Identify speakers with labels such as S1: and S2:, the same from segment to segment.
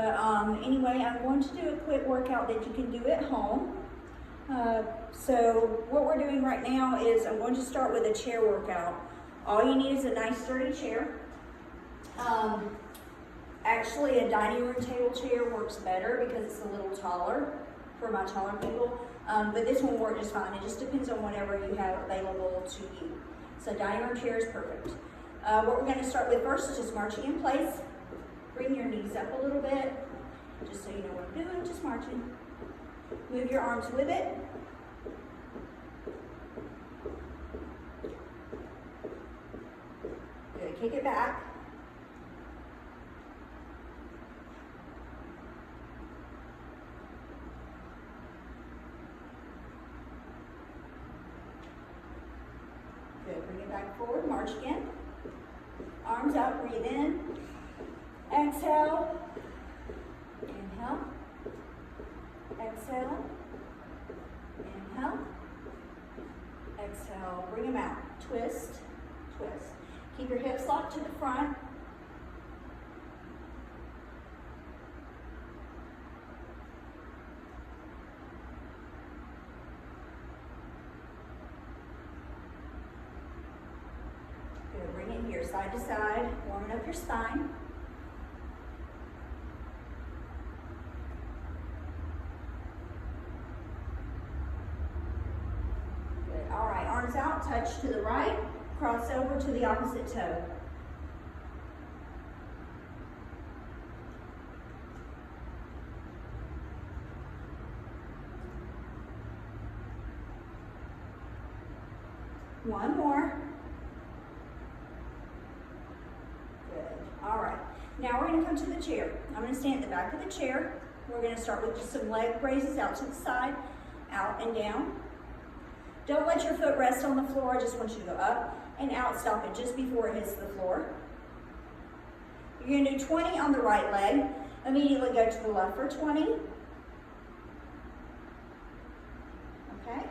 S1: But anyway, I'm going to do a quick workout that you can do at home. So what we're doing right now is I'm going to start with a chair workout. All you need is a nice sturdy chair. Actually, a dining room table chair works better because it's a little taller for my taller people. But this one will work just fine. It just depends on whatever you have available to you. So dining room chair is perfect. What we're going to start with first is just marching in place. Bring your knees up a little bit, just so you know what I'm doing, just marching. Move your arms with it. Good, kick it back. Good, bring it back forward, march again. Arms out, breathe in. Exhale. Inhale. Exhale. Inhale. Exhale. Bring them out. Twist. Twist. Keep your hips locked to the front. Good. Bring it here, side to side, warming up your spine. Good. All right, arms out, touch to the right, cross over to the opposite toe. One more. Good. All right. Now we're going to come to the chair. I'm going to stand at the back of the chair. We're going to start with just some leg raises out to the side, out and down. Don't let your foot rest on the floor. I just want you to go up and out. Stop it just before it hits the floor. You're going to do 20 on the right leg. Immediately go to the left for 20. Okay.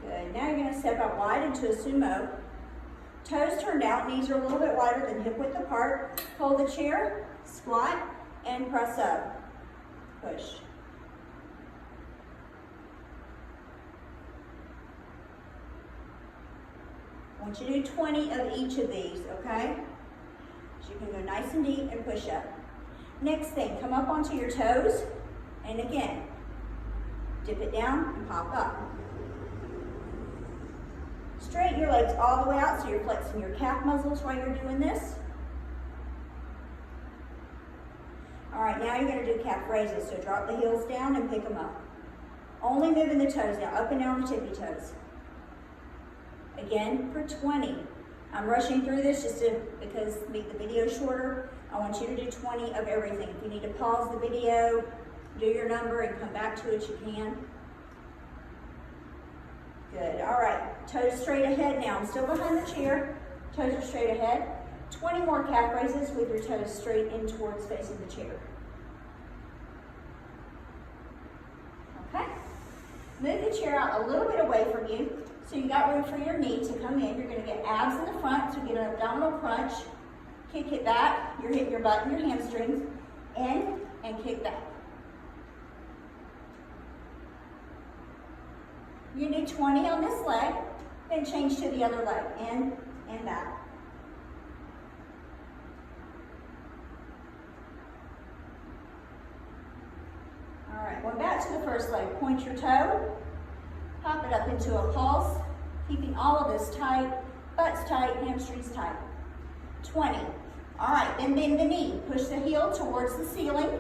S1: Good. Now you're going to step out wide into a sumo. Toes turned out, knees are a little bit wider than hip width apart. Hold the chair, squat, and press up. Push. I want you to do 20 of each of these, okay? So you can go nice and deep and push up. Next thing, come up onto your toes, and again, dip it down and pop up. Straighten your legs all the way out so you're flexing your calf muscles while you're doing this. All right, now you're going to do calf raises. So drop the heels down and pick them up. Only moving the toes now, up and down the tippy toes. Again, for 20. I'm rushing through this just because to make the video shorter. I want you to do 20 of everything. If you need to pause the video, do your number and come back to it, you can. Good, all right, toes straight ahead now. I'm still behind the chair, toes are straight ahead. 20 more calf raises with your toes straight in towards facing the chair. Okay, move the chair out a little bit away from you so you got room for your knee to come in. You're gonna get abs in the front, so get an abdominal crunch, kick it back, you're hitting your butt and your hamstrings, in and kick back. You do 20 on this leg, then change to the other leg, in and back. All right, going back to the first leg, point your toe, pop it up into a pulse, keeping all of this tight, butts tight, hamstrings tight. 20. All right, then bend the knee, push the heel towards the ceiling.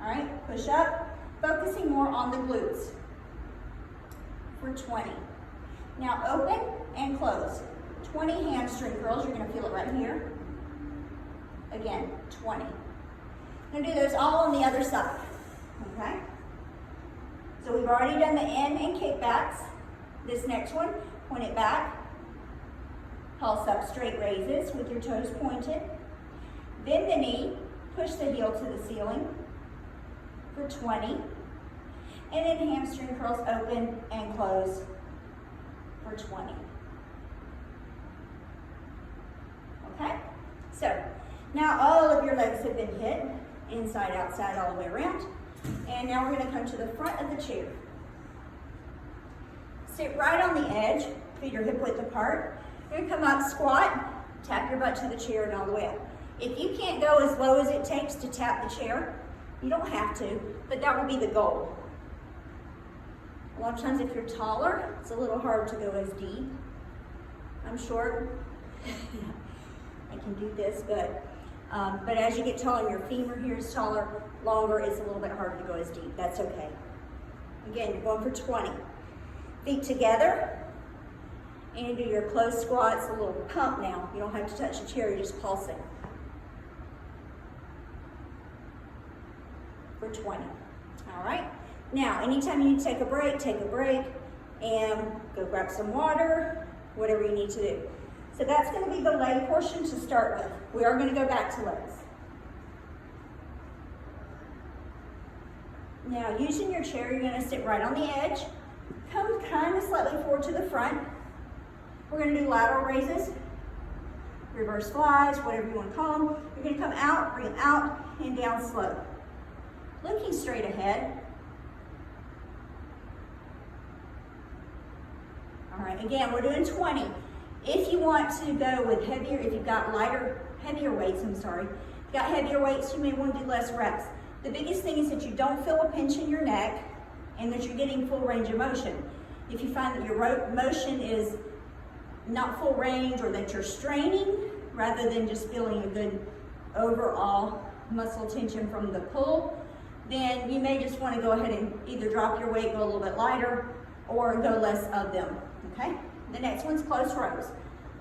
S1: All right, push up, focusing more on the glutes. For 20. Now open and close. 20 hamstring curls. You're going to feel it right here. Again, 20. I'm going to do those all on the other side. Okay? So we've already done the in and kickbacks. This next one, point it back. Pulse up, straight raises with your toes pointed. Bend the knee, push the heel to the ceiling for 20. And then hamstring curls open and close for 20. Okay? So Now all of your legs have been hit, inside, outside, all the way around. And now we're gonna come to the front of the chair. Sit right on the edge, feet are hip width apart. You're gonna come up, squat, tap your butt to the chair and all the way up. If you can't go as low as it takes to tap the chair, you don't have to, but that will be the goal. A lot of times if you're taller, it's a little hard to go as deep. I'm short, I can do this, but as you get taller, your femur here is taller, longer, it's a little bit harder to go as deep. That's okay. Again, you're going for 20. Feet together, and do your close squats, a little pump now. You don't have to touch the chair, you're just pulsing. For 20. All right. Now, anytime you need to take a break, and go grab some water, whatever you need to do. So that's going to be the leg portion to start with. We are going to go back to legs. Now, using your chair, you're going to sit right on the edge. Come kind of slightly forward to the front. We're going to do lateral raises, reverse flies, whatever you want to call them. You're going to come out, bring them out, and down slow. Looking straight ahead. All right, again, we're doing 20. If you want to go with heavier, if you've got heavier weights, if you've got heavier weights, you may want to do less reps. The biggest thing is that you don't feel a pinch in your neck and that you're getting full range of motion. If you find that your motion is not full range or that you're straining rather than just feeling a good overall muscle tension from the pull, then you may just want to go ahead and either drop your weight, go a little bit lighter, or go less of them, okay? The next one's close rows.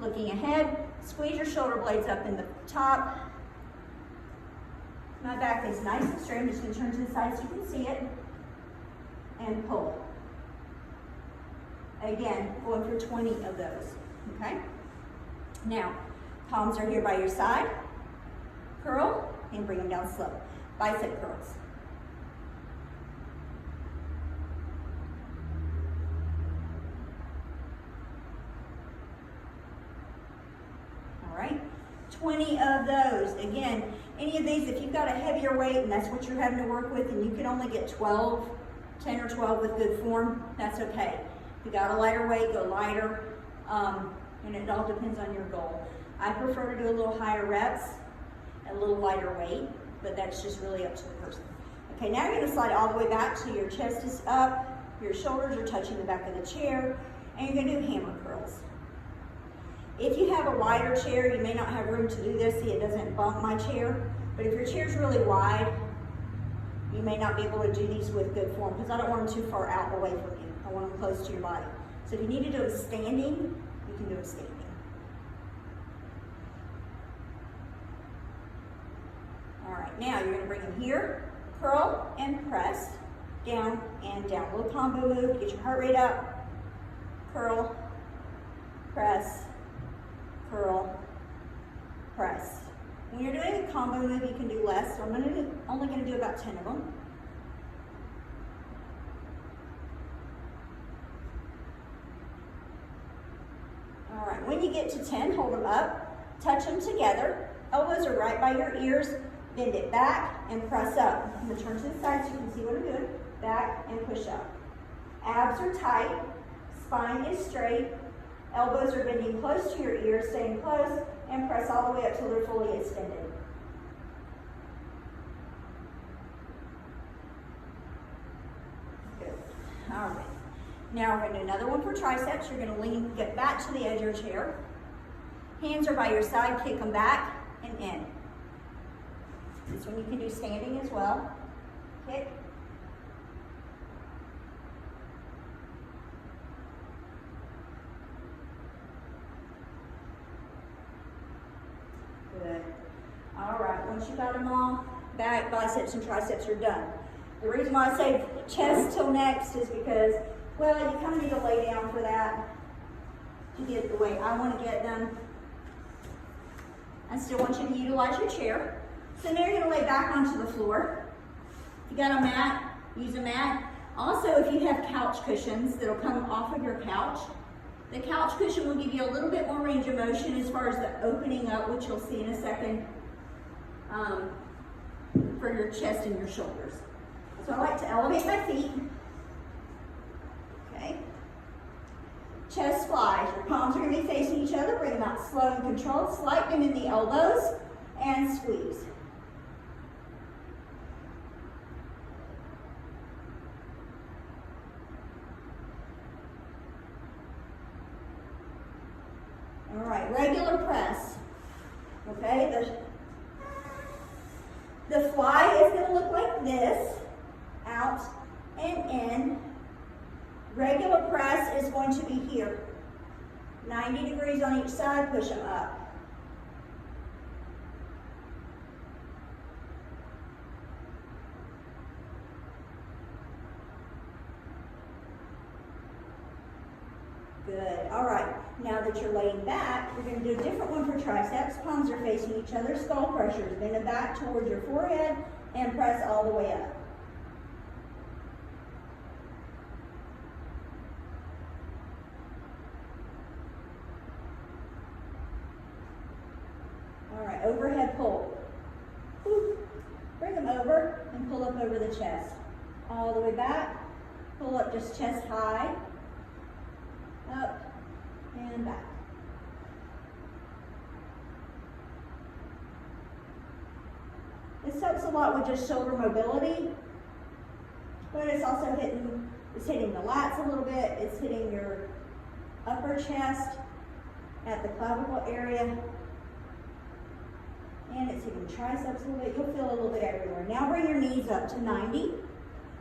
S1: Looking ahead, squeeze your shoulder blades up in the top. My back is nice and straight. I'm just going to turn to the side so you can see it. And pull. Again, going for 20 of those, okay? Now, palms are here by your side. Curl, and bring them down slow. Bicep curls. All right, 20 of those. Again, any of these, if you've got a heavier weight and that's what you're having to work with and you can only get 12, 10 or 12 with good form, that's okay. If you got a lighter weight, go lighter, and it all depends on your goal. I prefer to do a little higher reps, a little lighter weight, but that's just really up to the person. Okay, now you're gonna slide all the way back so your chest is up, your shoulders are touching the back of the chair, and you're gonna do hammer curls. If you have a wider chair, you may not have room to do this. See, it doesn't bump my chair, but if your chair's really wide, you may not be able to do these with good form because I don't want them too far out away from you. I want them close to your body. So if you need to do it standing, you can do it standing. All right, now you're gonna bring them here, curl and press, down and down. A little combo move to get your heart rate up. Curl, press, curl, press. When you're doing a combo move, you can do less. So I'm only going to do about 10 of them. All right, when you get to 10, hold them up, touch them together. Elbows are right by your ears. Bend it back and press up. I'm going to turn to the side so you can see what I'm doing. Back and push up. Abs are tight. Spine is straight. Elbows are bending close to your ears, staying close, and press all the way up till they're fully extended. Good. All right. Now we're going to do another one for triceps. You're going to get back to the edge of your chair. Hands are by your side, kick them back and in. This one you can do standing as well. Kick. Good. All right, once you got them all, back, biceps, and triceps are done. The reason why I say chest till next is because, well, you kind of need to lay down for that to get the weight I want to get done. I still want you to utilize your chair. So now you're going to lay back onto the floor. If you got a mat, use a mat. Also, if you have couch cushions that'll come off of your couch, the couch cushion will give you a little bit more range of motion as far as the opening up, which you'll see in a second. for your chest and your shoulders. So I like to elevate my feet. Okay. Chest flies. Your palms are going to be facing each other. Bring them out slow and controlled. Slight bend in the elbows and squeeze. All right, regular press. Okay, the fly is going to look like this, out and in. Regular press is going to be here. 90 degrees on each side, push them up. Good, all right. Now that you're laying back, you're going to do a different one for triceps. Palms are facing each other, skull crushers. Bend it back towards your forehead and press all the way up. All right, overhead pull. Whew. Bring them over and pull up over the chest. All the way back, pull up just chest high, up and back. This helps a lot with just shoulder mobility, but it's also hitting the lats a little bit. It's hitting your upper chest at the clavicle area, and it's hitting triceps a little bit. You'll feel a little bit everywhere. Now bring your knees up to 90.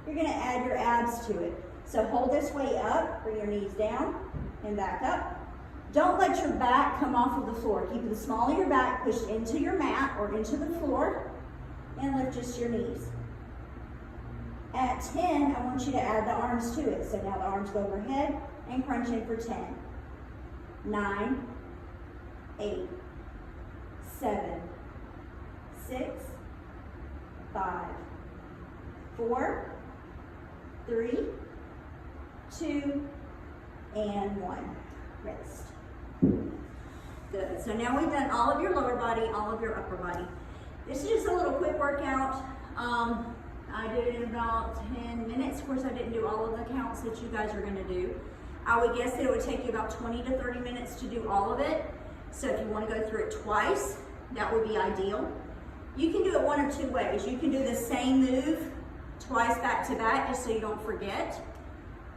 S1: You're going to add your abs to it. So hold this way up, bring your knees down and back up. Don't let your back come off of the floor. Keep the small of your back pushed into your mat or into the floor, and lift just your knees. At 10, I want you to add the arms to it. So now the arms go overhead and crunch in for 10. 9, 8, 7, 6, 5, 4, 3, 2, and 1. Rest. Good. So now we've done all of your lower body, all of your upper body. This is just a little quick workout. I did it in about 10 minutes. Of course, I didn't do all of the counts that you guys are going to do. I would guess that it would take you about 20 to 30 minutes to do all of it. So if you want to go through it twice, that would be ideal. You can do it one of two ways. You can do the same move twice back to back, just so you don't forget.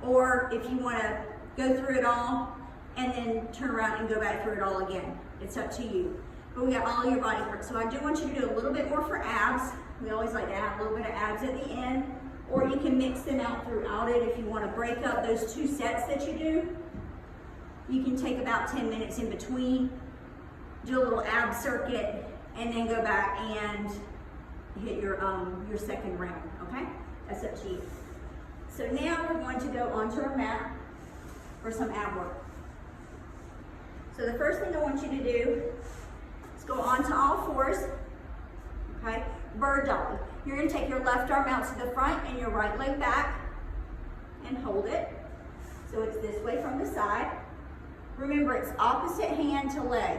S1: Or if you want to go through it all and then turn around and go back through it all again. It's up to you. But we got all your body parts. So I do want you to do a little bit more for abs. We always like to add a little bit of abs at the end. Or you can mix them out throughout it if you want to break up those 2 sets that you do. You can take about 10 minutes in between, do a little ab circuit, and then go back and hit your second round, okay? That's up to you. So now we're going to go onto our mat for some ab work. So the first thing I want you to do is go onto all fours, okay? Bird dog. You're going to take your left arm out to the front and your right leg back and hold it. So it's this way from the side. Remember, it's opposite hand to leg.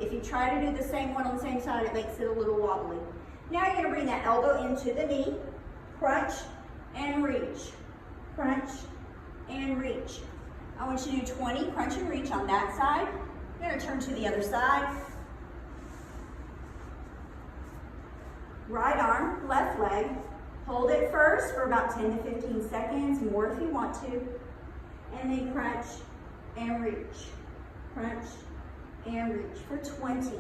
S1: If you try to do the same one on the same side, it makes it a little wobbly. Now you're going to bring that elbow into the knee, crunch and reach, crunch and reach. I want you to do 20 crunch and reach on that side. You're going to turn to the other side. Right arm, left leg. Hold it first for about 10 to 15 seconds, more if you want to. And then crunch and reach, crunch and reach for 20.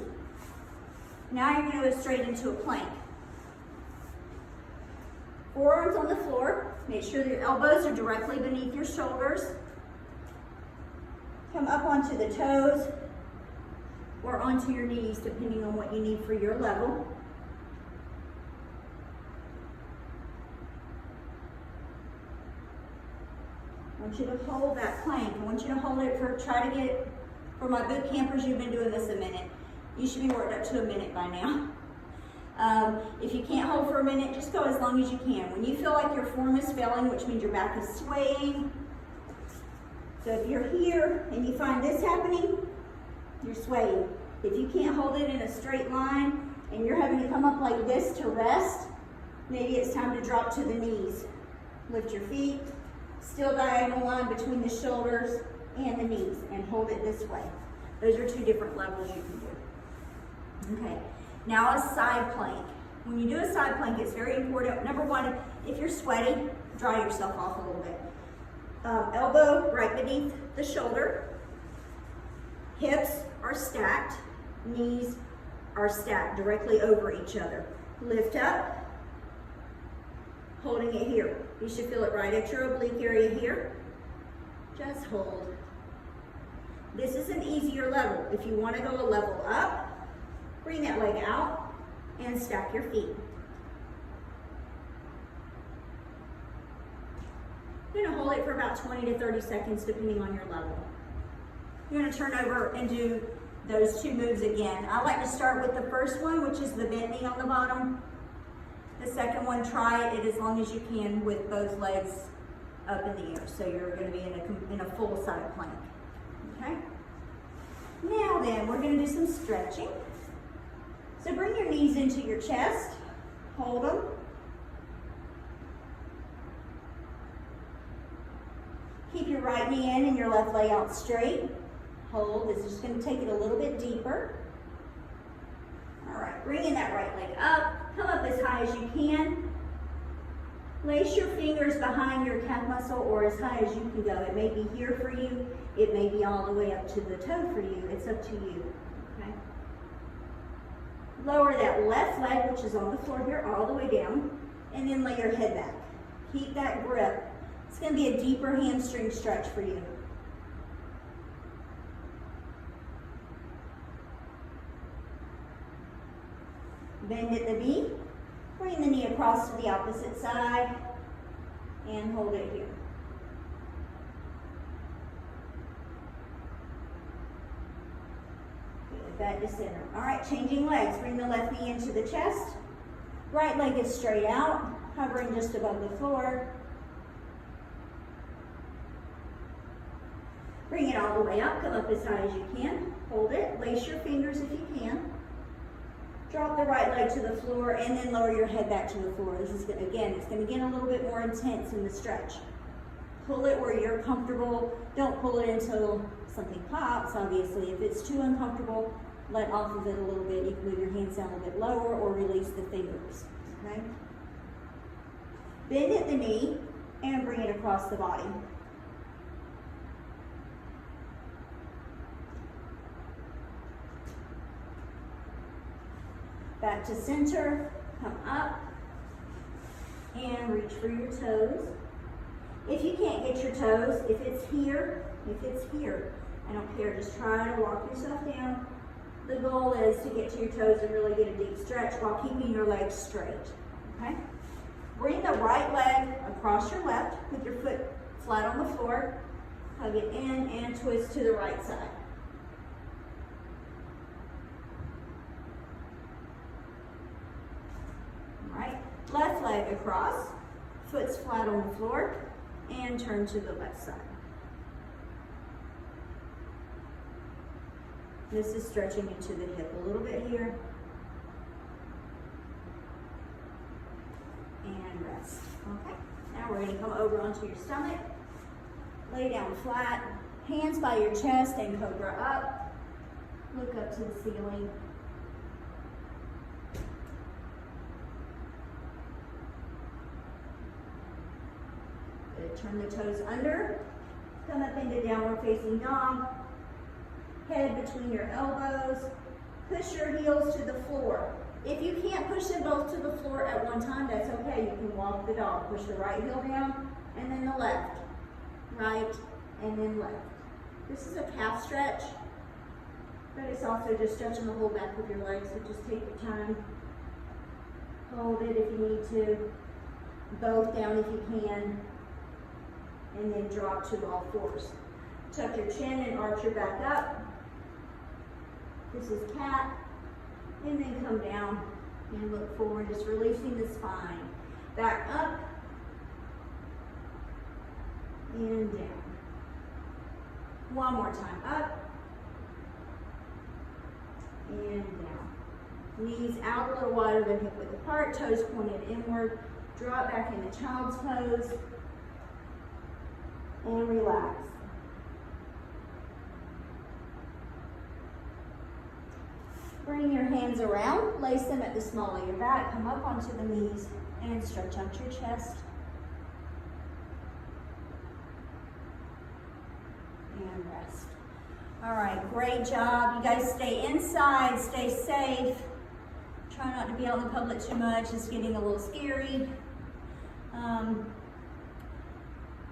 S1: Now you're going to go straight into a plank. Forearms on the floor. Make sure that your elbows are directly beneath your shoulders. Come up onto the toes or onto your knees, depending on what you need for your level. I want you to hold that plank. I want you to hold it for my boot campers, you've been doing this a minute. You should be worked up to a minute by now. If you can't hold for a minute, just go as long as you can. When you feel like your form is failing, which means your back is swaying, so if you're here and you find this happening, you're swaying. If you can't hold it in a straight line, and you're having to come up like this to rest, maybe it's time to drop to the knees. Lift your feet, still diagonal line between the shoulders and the knees, and hold it this way. Those are two different levels you can do. Okay, now a side plank. When you do a side plank, it's very important. Number one, if you're sweaty, dry yourself off a little bit. Elbow right beneath the shoulder. Hips are stacked. Knees are stacked directly over each other. Lift up, holding it here. You should feel it right at your oblique area here. Just hold. This is an easier level. If you want to go a level up, bring that leg out and stack your feet. You're going to hold it for about 20 to 30 seconds depending on your level. You're going to turn over and do those two moves again. I like to start with the first one, which is the bent knee on the bottom. The second one, try it as long as you can with both legs up in the air. So you're going to be in a full side plank. Okay? Now then, we're going to do some stretching. So bring your knees into your chest. Hold them. Keep your right knee in and your left leg out straight. Hold. This is just going to take it a little bit deeper. All right, bringing that right leg up. Come up as high as you can. Place your fingers behind your calf muscle or as high as you can go. It may be here for you. It may be all the way up to the toe for you. It's up to you. Okay. Lower that left leg, which is on the floor here, all the way down, and then lay your head back. Keep that grip. It's going to be a deeper hamstring stretch for you. Bend at the knee. Bring the knee across to the opposite side and hold it here. Good, back to center. All right, changing legs. Bring the left knee into the chest. Right leg is straight out, hovering just above the floor. Bring it all the way up. Come up as high as you can. Hold it. Lace your fingers if you can. Drop the right leg to the floor and then lower your head back to the floor. This is, again, it's going to get a little bit more intense in the stretch. Pull it where you're comfortable. Don't pull it until something pops, obviously. If it's too uncomfortable, let off of it a little bit. You can move your hands down a little bit lower or release the fingers. Okay? Bend at the knee and bring it across the body. Back to center, come up, and reach for your toes. If you can't get your toes, if it's here, I don't care, just try to walk yourself down. The goal is to get to your toes and really get a deep stretch while keeping your legs straight, okay? Bring the right leg across your left with your foot flat on the floor. Hug it in and twist to the right side. Left leg across, foot's flat on the floor, and turn to the left side. This is stretching into the hip a little bit here. And rest. Okay, now we're going to come over onto your stomach. Lay down flat, hands by your chest and cobra up. Look up to the ceiling. Turn the toes under, come up into downward facing dog, head between your elbows, push your heels to the floor. If you can't push them both to the floor at one time, that's okay. You can walk the dog. Push the right heel down and then the left, right and then left. This is a calf stretch, but it's also just stretching the whole back of your legs, so just take your time. Hold it if you need to, both down if you can. And then drop to all fours. Tuck your chin and arch your back up. This is cat. And then come down and look forward, just releasing the spine. Back up and down. One more time, up and down. Knees out a little wider than hip width apart, toes pointed inward. Drop back into child's pose and relax. Bring your hands around, place them at the small of your back, come up onto the knees and stretch out your chest. And rest. All right, great job. You guys stay inside, stay safe. Try not to be out in the public too much. It's getting a little scary.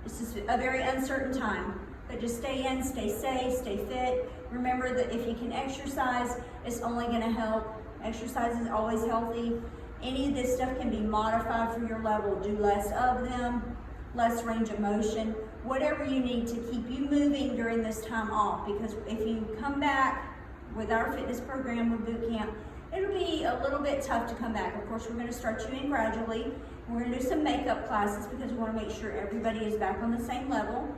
S1: This is a very uncertain time, but just stay in, stay safe, stay fit. Remember that if you can exercise, it's only going to help. Exercise is always healthy. Any of this stuff can be modified for your level. Do less of them, less range of motion, whatever you need to keep you moving during this time off. Because if you come back with our fitness program with boot camp, it'll be a little bit tough to come back. Of course, we're going to start you in gradually. We're going to do some makeup classes because we want to make sure everybody is back on the same level.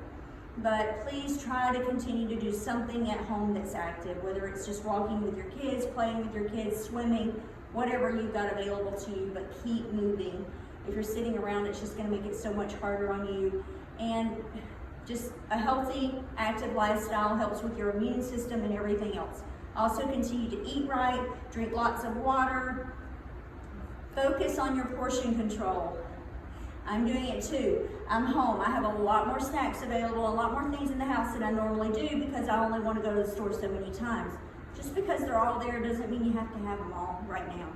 S1: But please try to continue to do something at home that's active, whether it's just walking with your kids, playing with your kids, swimming, whatever you've got available to you, but keep moving. If you're sitting around, it's just going to make it so much harder on you. And just a healthy, active lifestyle helps with your immune system and everything else. Also continue to eat right, drink lots of water, focus on your portion control. I'm doing it too. I'm home. I have a lot more snacks available, a lot more things in the house than I normally do because I only want to go to the store so many times. Just because they're all there doesn't mean you have to have them all right now.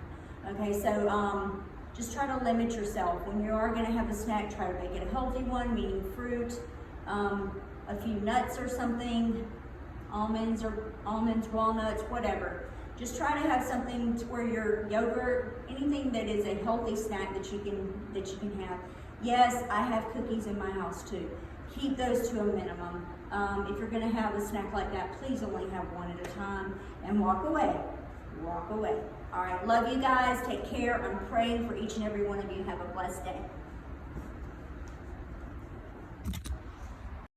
S1: Okay, so just try to limit yourself. When you are going to have a snack, try to make it a healthy one, meaning fruit, a few nuts or something, almonds, walnuts, whatever. Just try to have something to where your yogurt, anything that is a healthy snack that you can have. Yes, I have cookies in my house too. Keep those to a minimum. If you're going to have a snack like that, please only have one at a time and walk away. Walk away. All right, love you guys. Take care. I'm praying for each and every one of you. Have a blessed day.